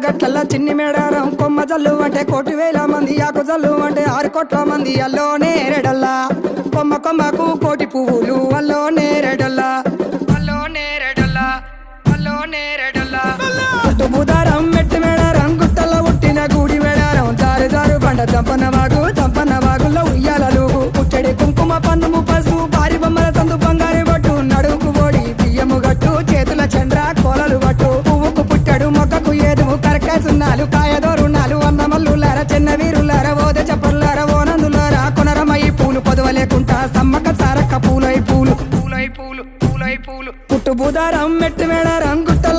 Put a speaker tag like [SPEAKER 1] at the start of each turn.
[SPEAKER 1] గట్ల చిన్ని మేడారం కొమ్మ జల్లు అంటే 1,000,000 మంది ఆకు జల్లు అంటే 6 కోట్ల మంది అల్లో నేరేడల్లా కొమ్మ కొమ్మకు 1,000,000 పువ్వులు అల్లో నేరేడల్లా అల్లో నేరేడల్లా అల్లో నేరేడల్లా బుధారం మెట్టి మేడారం గుట్టల్లో పుట్టిన గూడి మేడారం జారు జారు బండ చంపన వాగుల్లో ఉయ్యాలలు పుట్టడి కుంకుమ పన్నుము పసుపు భారీ బొమ్మల సందు బంగారు పట్టు నడువుకు ఓడి బియ్యము గట్టు చేతుల చంద్ర కోలలు పట్టు పువ్వుకు పుట్టడు మొక్కకు ఏదుము కరకాయ సున్నాలు కాయదోరున్నాలు అన్నమల్లులార చిన్న వీరులార ఓద చెప్పర్లార ఓనందులార కొనరమయ్యి పూలు పొదవ లేకుంటా సమ్మక సారక్క పూలై పూలు పుట్టు బుధారం మెట్టి మేడారం గుట్టల